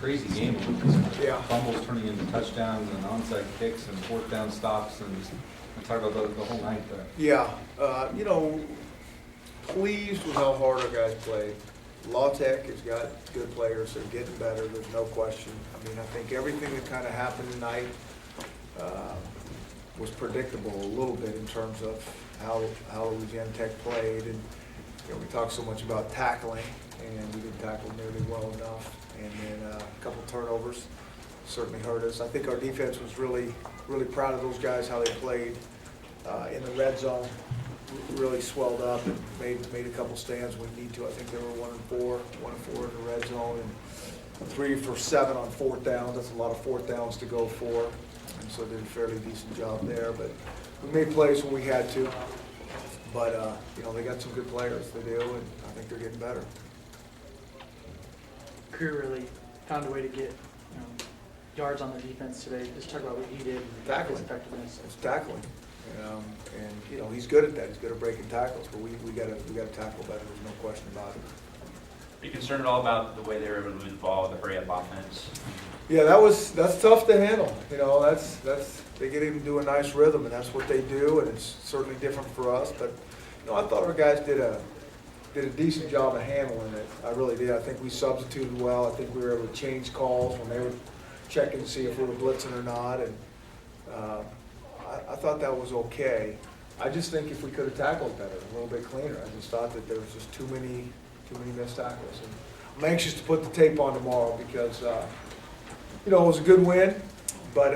crazy game. Yeah. Fumbles turning into touchdowns and onside kicks and fourth down stops and talk about the whole night there. Yeah, you know, pleased with how hard our guys played. La Tech has got good players, they're getting better, there's no question. I mean, I think everything that kind of happened tonight was predictable a little bit in terms of how Louisiana Tech played. And, you know, we talk so much about tackling, and we didn't tackle nearly well enough. And then a couple turnovers certainly hurt us. I think our defense was really proud of those guys, how they played in the red zone. Really swelled up and made a couple stands when we need to. I think they were 1-4 in the red zone, and 3 for 7 on fourth downs. That's a lot of fourth downs to go for, and so did a fairly decent job there. But we made plays when we had to. But you know, they got some good players, they do, and I think they're getting better. Crew really found a way to get yards on the defense today. Just talk about what he did. Tackling. His effectiveness. It's tackling. And you know, he's good at that. He's good at breaking tackles, but we gotta tackle better. There's no question about it. Are you concerned at all about the way they were able to move the ball, the hurry up offense? Yeah, that's tough to handle. You know, that's they get into a nice rhythm, and that's what they do, and it's certainly different for us. But you know, I thought our guys did a decent job of handling it. I really did. I think we substituted well. I think we were able to change calls when they were checking to see if we were blitzing or not, and I thought that was okay. I just think if we could have tackled better, a little bit cleaner. I just thought that there was just too many missed tackles. And I'm anxious to put the tape on tomorrow because you know, it was a good win, but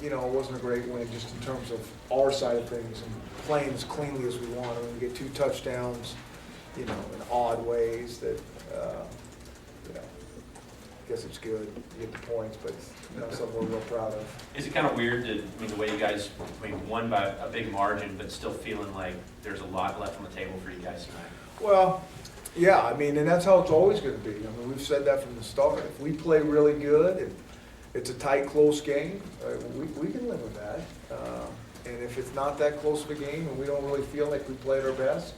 you know, it wasn't a great win just in terms of our side of things and playing as cleanly as we want. I mean, we get 2 touchdowns, you know, in odd ways that you know, I guess it's good. You get the points, but it's not something we're real proud of. Is it kind of weird that, I mean, the way you guys won by a big margin, but still feeling like there's a lot left on the table for you guys tonight? Well, yeah, I mean, and that's how it's always going to be. I mean, we've said that from the start. If we play really good and it's a tight, close game, we can live with that. And if it's not that close of a game and we don't really feel like we played our best,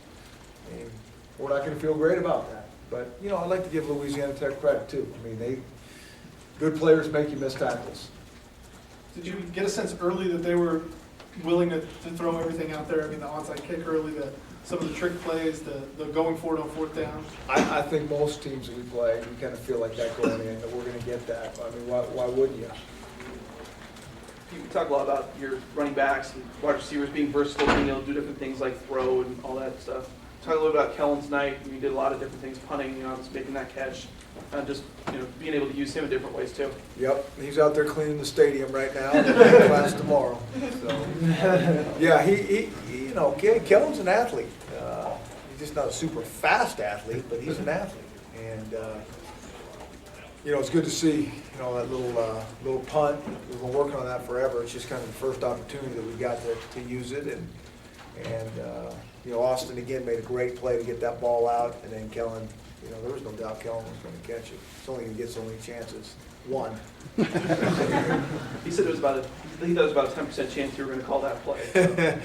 I mean, we're not going to feel great about that. But, you know, I'd like to give Louisiana Tech credit, too. I mean, good players make you miss tackles. Did you get a sense early that they were willing to throw everything out there? I mean, the onside kick early, some of the trick plays, the going for it on fourth down? I think most teams that we play, we kind of feel like that going in, that we're going to get that. I mean, why wouldn't you? You talk a lot about your running backs and wide receivers being versatile, being able to do different things like throw and all that stuff. Talk a little bit about Kellen's night. You did a lot of different things, punting, just making that catch, just being able to use him in different ways too. Yep, he's out there cleaning the stadium right now. Class tomorrow. So, yeah, he you know, Kellen's an athlete. He's just not a super fast athlete, but he's an athlete, and you know, it's good to see, you know, that little punt. We've been working on that forever. It's just kind of the first opportunity that we got to use it, and you know, Austin again made a great play to get that ball out, and then Kellen, you know, there was no doubt Kellen was going to catch it. It's only going to get so many chances. One. He said he thought it was about a 10% chance you were going to call that play.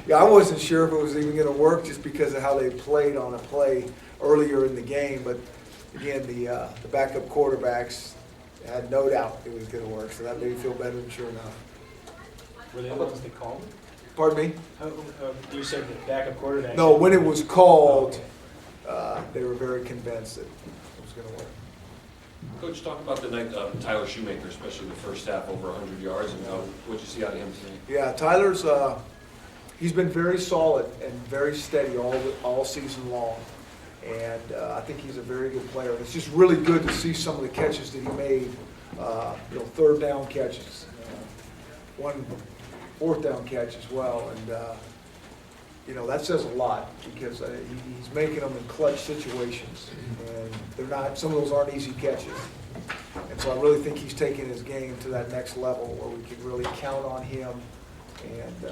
Yeah, I wasn't sure if it was even going to work just because of how they played on a play earlier in the game. But again, the backup quarterbacks had no doubt it was going to work, so that made me feel better than sure enough. Were they the ones that called it? Pardon me? You said the backup quarterback. No, when it was called, they were very convinced that it was going to work. Coach, talk about the night of Tyler Shoemaker, especially the first half, over 100 yards, and what'd you see out of him today? Yeah, Tyler's he's been very solid and very steady all season long, and I think he's a very good player. And it's just really good to see some of the catches that he made, you know, third down catches, one fourth down catch as well, and you know, that says a lot because he's making them in clutch situations, and they're not. Some of those aren't easy catches, and so I really think he's taking his game to that next level where we can really count on him and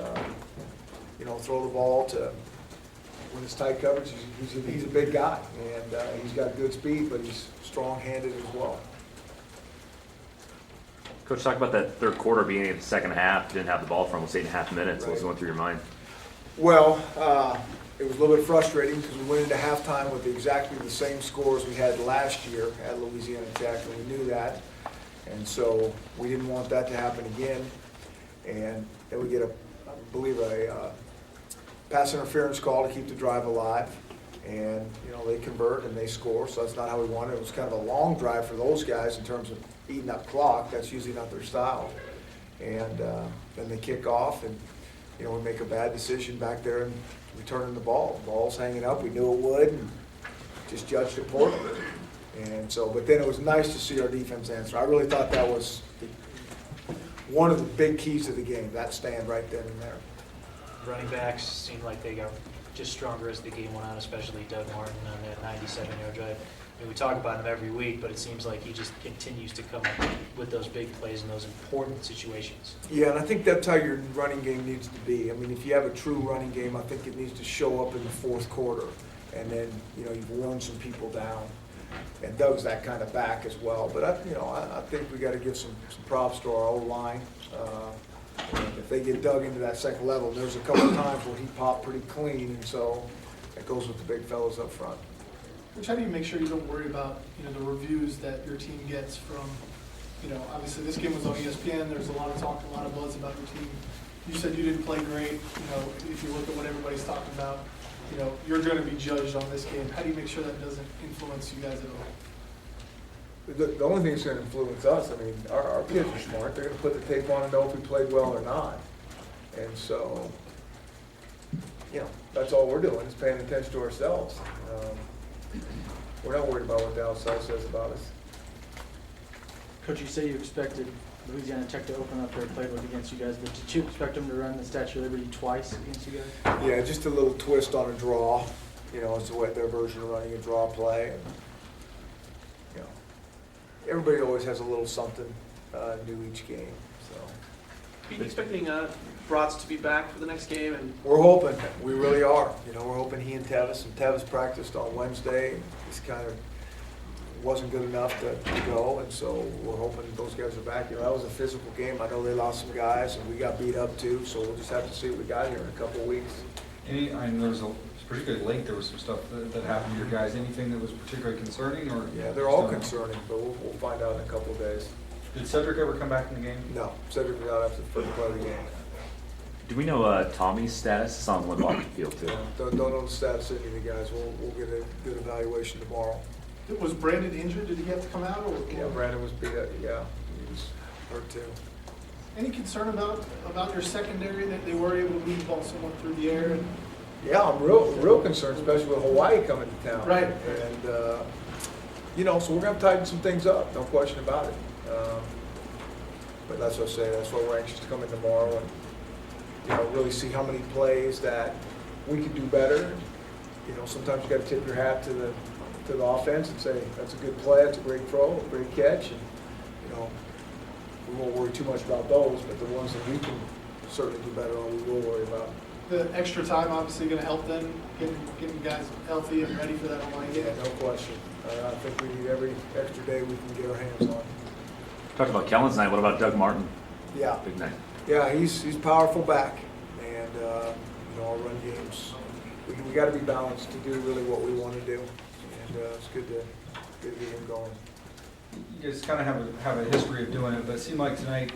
you know, throw the ball to when it's tight coverage. He's a big guy, and he's got good speed, but he's strong-handed as well. Coach, talk about that third quarter beginning of the second half. Didn't have the ball for almost 8.5 minutes. What was Right. going through your mind? Well, it was a little bit frustrating because we went into halftime with exactly the same scores we had last year at Louisiana Tech, and we knew that. And so we didn't want that to happen again. And then we get I believe a pass interference call to keep the drive alive. And, they convert and they score, so that's not how we wanted it. It was kind of a long drive for those guys in terms of eating up clock. That's usually not their style. And then they kick off, and, we make a bad decision back there and returning the ball. The ball's hanging up. We knew it would, and just judged it poorly. And so, but then it was nice to see our defense answer. I really thought that was one of the big keys to the game, that stand right then and there. Running backs seemed like they got just stronger as the game went on, especially Doug Martin on that 97-yard drive. I mean, we talk about him every week, but it seems like he just continues to come up with those big plays in those important situations. Yeah, and I think that's how your running game needs to be. I mean, if you have a true running game, I think it needs to show up in the fourth quarter. And then, you've worn some people down. And Doug's that kind of back as well. But, I think we got to give some props to our O-line. If they get dug into that second level, there's a couple of times where he popped pretty clean, and so it goes with the big fellas up front. Which, how do you make sure you don't worry about, the reviews that your team gets from, obviously this game was on ESPN, there's a lot of talk, a lot of buzz about your team. You said you didn't play great, if you look at what everybody's talking about, you're going to be judged on this game. How do you make sure that doesn't influence you guys at all? The only thing that's going to influence us, I mean, our kids are smart. They're going to put the tape on and know if we played well or not. And so, that's all we're doing is paying attention to ourselves. We're not worried about what the outside says about us. Coach, you say you expected Louisiana Tech to open up their playbook against you guys, but did you expect them to run the Statue of Liberty twice against you guys? Yeah, just a little twist on a draw, as the way their version of running a draw play. And, everybody always has a little something new each game. So Are you expecting Brats to be back for the next game? And we're hoping. We really are. We're hoping he and Tevis practiced on Wednesday. Just kind of wasn't good enough to go, and so we're hoping those guys are back. That was a physical game. I know they lost some guys, and we got beat up too. So we'll just have to see what we got here in a couple of weeks. Particularly late, there was some stuff that happened to your guys. Anything that was particularly concerning, or? Yeah, they're all concerning, but we'll find out in a couple of days. Did Cedric ever come back in the game? No, Cedric was out after the first play of the game. Do we know Tommy's status? It's on one block field too. Don't know the status of any of the guys. We'll get a good evaluation tomorrow. Was Brandon injured? Did he have to come out? Or? Yeah, Brandon was beat up. Yeah, he was hurt too. Any concern about your secondary, that they were able to move the ball somewhat through the air? And Yeah, I'm real concerned, especially with Hawaii coming to town. Right. And, so we're going to tighten some things up, no question about it. But that's what I say, that's why we're anxious to come in tomorrow and, really see how many plays that we can do better. Sometimes you got to tip your hat to the offense and say, that's a good play, that's a great throw, a great catch. And, we won't worry too much about those, but the ones that we can certainly do better on, we will worry about. the extra time obviously going to help them, getting guys healthy and ready for that online game. Yeah, no question. I think we need every extra day we can get our hands on. Talked about Kellen's night. What about Doug Martin? Yeah. Big night. Yeah, he's powerful back, and our run games, we got to be balanced to do really what we want to do, and it's good to get him going. You guys kind of have a history of doing it, but it seemed like tonight,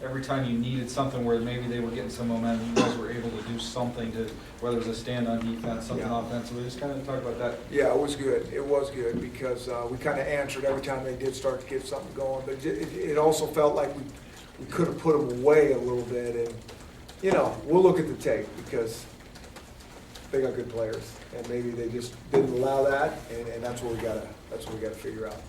every time you needed something where maybe they were getting some momentum, you guys were able to do something to, whether it was a stand on defense, something offensively. Just kind of talk about that. Yeah, it was good. It was good because we kind of answered every time they did start to get something going, but it also felt like we could have put them away a little bit, and we'll look at the tape because they got good players, and maybe they just didn't allow that, and that's what we gotta figure out.